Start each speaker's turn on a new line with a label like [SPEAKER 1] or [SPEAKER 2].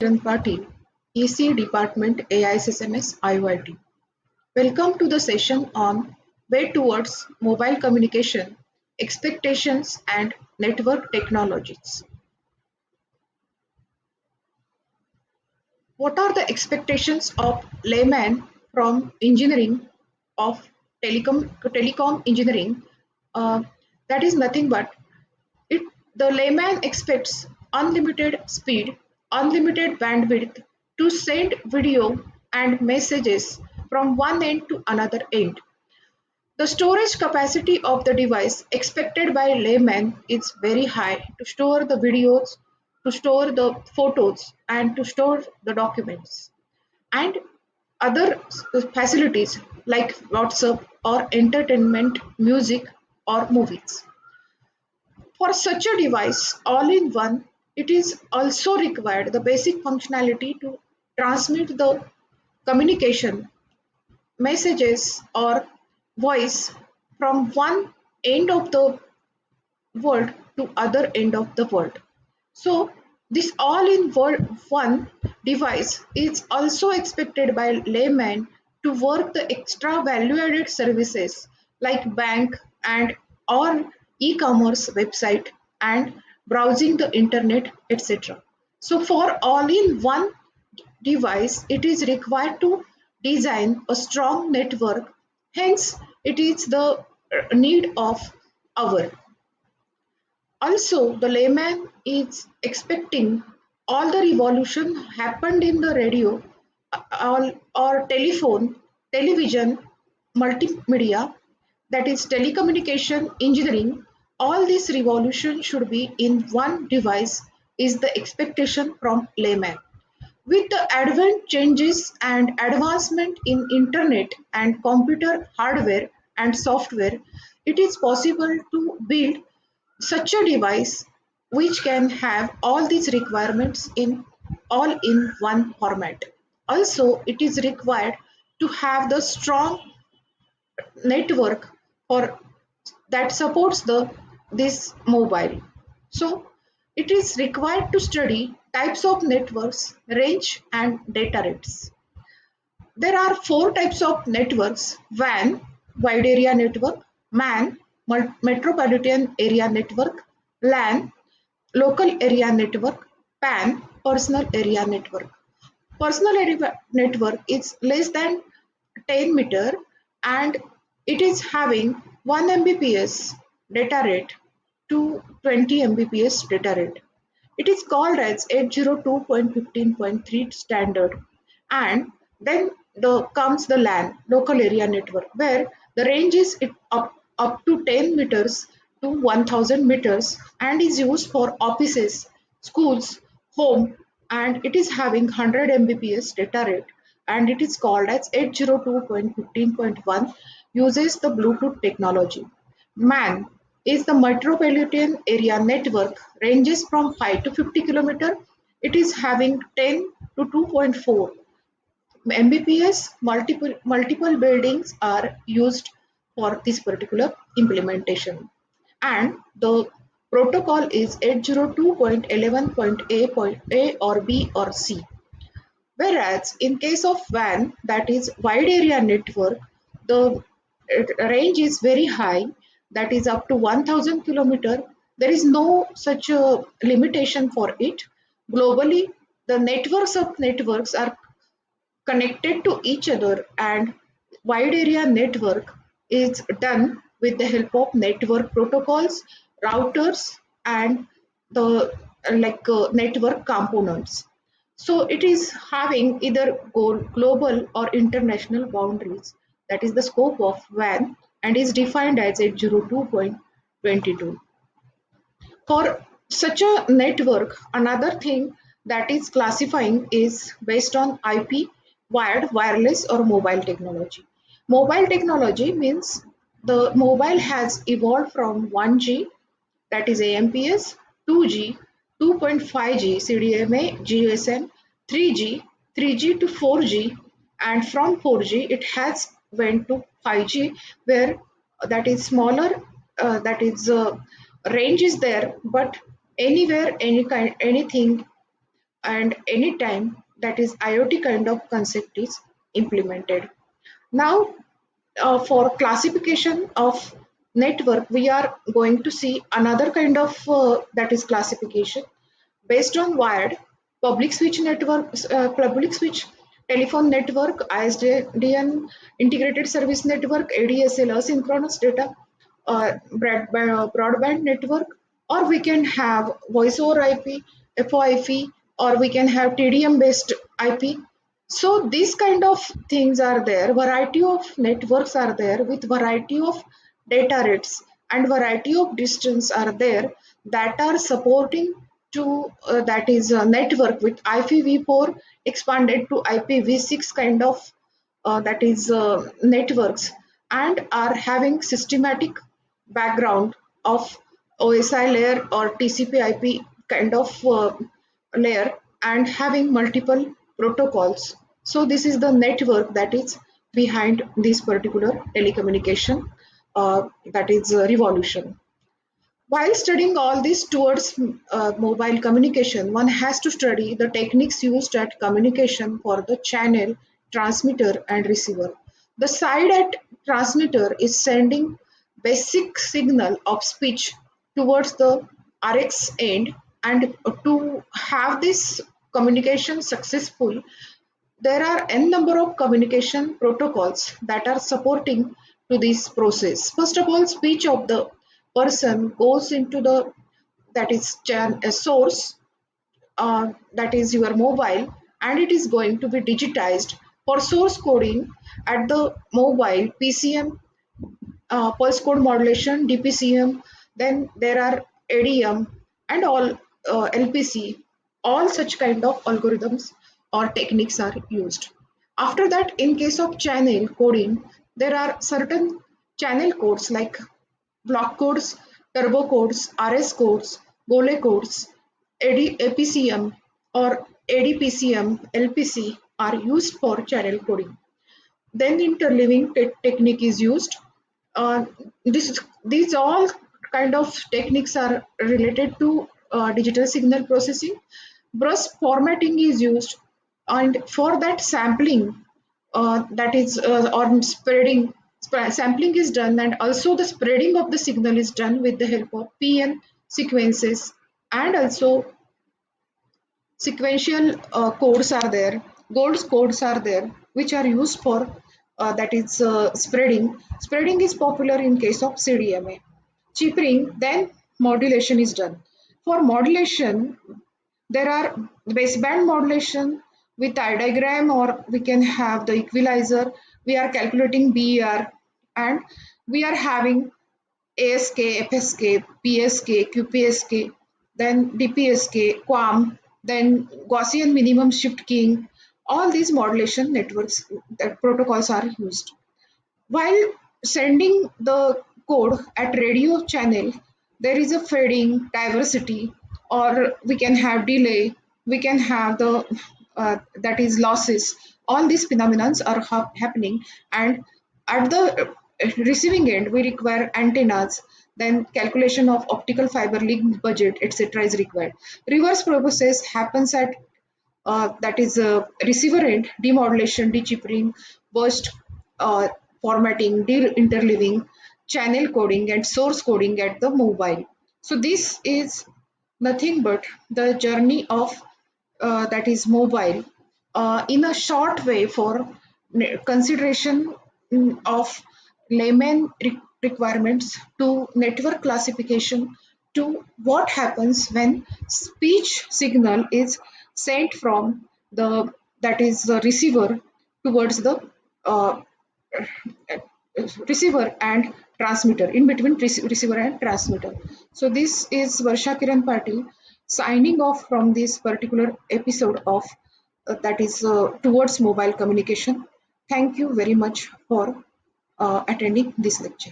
[SPEAKER 1] PATIL, EC Department AISSMS IOIT. Welcome to the session on Way Towards Mobile Communication, Expectations and Network Technologies. What are the expectations of layman from engineering of telecom engineering? Uh, that is nothing but It the layman expects unlimited speed, unlimited bandwidth to send video and messages from one end to another end. The storage capacity of the device expected by layman is very high to store the videos, to store the photos, and to store the documents, and other facilities like WhatsApp or entertainment, music, or movies. For such a device, all-in-one, it is also required the basic functionality to transmit the communication, messages or voice from one end of the world to other end of the world. So this all-in-one device is also expected by laymen to work the extra value-added services like bank and or e-commerce website and browsing the internet, etc. So for all-in-one device, it is required to design a strong network. Hence, it is the need of our. Also, the layman is expecting all the revolution happened in the radio or telephone, television, multimedia, that is telecommunication engineering. All this revolution should be in one device is the expectation from layman. With the advent changes and advancement in internet and computer hardware and software, it is possible to build such a device which can have all these requirements in all in one format. Also, it is required to have the strong network for that supports the this mobile. So it is required to study types of networks, range and data rates. There are four types of networks: WAN, wide area network; MAN, metropolitan area network; LAN, local area network; PAN, personal area network. Personal area network is less than 10 meter and it is having 1 Mbps data rate to 20 Mbps data rate. It is called as 802.15.3 standard. And then comes the LAN, local area network, where the range is up to 10 meters to 1000 meters and is used for offices, schools, home, and it is having 100 Mbps data rate and it is called as 802.15.1, uses the Bluetooth technology. MAN is the metropolitan area network, ranges from 5 to 50 kilometer. It is having 10 to 2.4 Mbps. Multiple buildings are used for this particular implementation. And the protocol is 802.11.a or B or C. Whereas in case of WAN, that is wide area network, the range is very high, that is up to 1000 kilometer. There is no such a limitation for it. Globally, the networks of networks are connected to each other, and wide area network is done with the help of network protocols, routers, and the network components. So it is having either global or international boundaries. That is the scope of WAN and is defined as 802.22. For such a network, another thing that is classifying is based on IP, wired, wireless, or mobile technology. Mobile technology means the mobile has evolved from 1G, that is AMPS, 2G, 2.5G, CDMA, GSM, 3G, 3G to 4G, and from 4G it has went to 5G, where that is smaller, that is range is there, but anywhere, anything and anytime that is IoT kind of concept is implemented. Now, for classification of network, we are going to see another kind of that is classification based on wired public switch networks, public switch telephone network, ISDN integrated service network, ADSL asynchronous data broadband network, or we can have voice over IP, FOIP, or we can have TDM based IP. So these kind of things are there. Variety of networks are there with variety of data rates and variety of distance are there that are supporting to that is a network with IPv4 expanded to IPv6 kind of that is networks and are having systematic background of OSI layer or TCP IP kind of layer and having multiple protocols. So this is the network that is behind this particular telecommunication that is revolution. While studying all this towards mobile communication, one has to study the techniques used at communication for the channel, transmitter, and receiver. The side at transmitter is sending basic signal of speech towards the RX end, and to have this communication successful, there are n number of communication protocols that are supporting to this process. First of all, speech of the person goes into the that is a source that is your mobile, and it is going to be digitized for source coding at the mobile PCM, pulse code modulation, DPCM. Then there are ADM and all LPC. All such kind of algorithms or techniques are used. After that, in case of channel coding, there are certain channel codes like block codes, turbo codes, RS codes, GOLE codes, APCM or ADPCM, LPC are used for channel coding. Then interleaving technique is used. Uh, these all kind of techniques are related to digital signal processing. Brush formatting is used, and for that sampling, that is or spreading, sampling is done, and also the spreading of the signal is done with the help of PN sequences, and also sequential codes are there, gold codes are there, which are used for that is spreading. Spreading is popular in case of CDMA. Cheapering, then modulation is done. For modulation, there are baseband modulation with eye diagram, or we can have the equalizer. We are calculating BER, and we are having ASK, FSK, PSK, QPSK, then DPSK, QAM, then Gaussian minimum shift keying. All these modulation networks protocols are used. While sending the code at radio channel, there is a fading, diversity, or we can have delay, we can have the that is losses. All these phenomena are happening, and at the receiving end, we require antennas. Then calculation of optical fiber link budget, etc., is required. Reverse process happens at that is receiver end, demodulation, dechippering, burst uh, formatting, de-interleaving, channel coding, and source coding at the mobile. So this is nothing but the journey of that is mobile in a short way for consideration of layman requirements to network classification to what happens when speech signal is sent from the that is the receiver towards the uh, receiver and transmitter, in between receiver and transmitter. So this is Varsha Kiran Patil signing off from this particular episode of that is towards mobile communication. Thank you very much for attending this lecture.